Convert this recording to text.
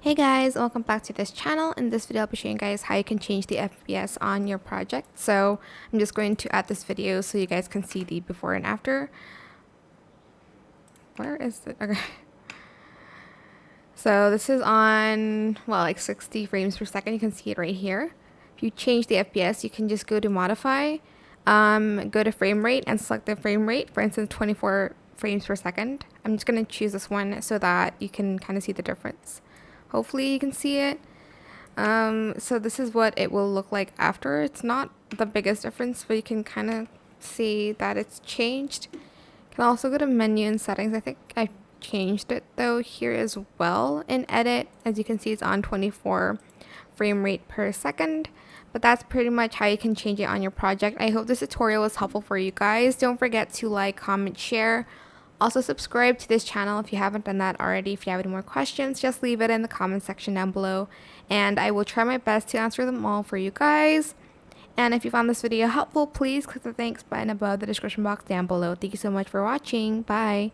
Hey guys, welcome back to this channel. In this video I'll be showing you guys how you can change the FPS on your project. So I'm just going to add this video so you guys can see the before and after. Where is it? Okay. So this is on, well, like 60 frames per second. You can see it right here. If you change the FPS, you can just go to modify, go to frame rate and select the frame rate, for instance 24 frames per second. I'm just going to choose this one so that you can kind of see the difference. Hopefully you can see it. So this is what it will look like after. It's not the biggest difference, but you can kind of see that it's changed. You can also go to menu and settings. I think I changed it though here as well in edit. As you can see, it's on 24 frame rate per second. But that's pretty much how you can change it on your project. I hope this tutorial was helpful for you guys. Don't forget to like, comment, share. Also subscribe to this channel if you haven't done that already. If you have any more questions, just leave it in the comment section down below and I will try my best to answer them all for you guys. And if you found this video helpful, please click the thanks button above the description box down below. Thank you so much for watching. Bye.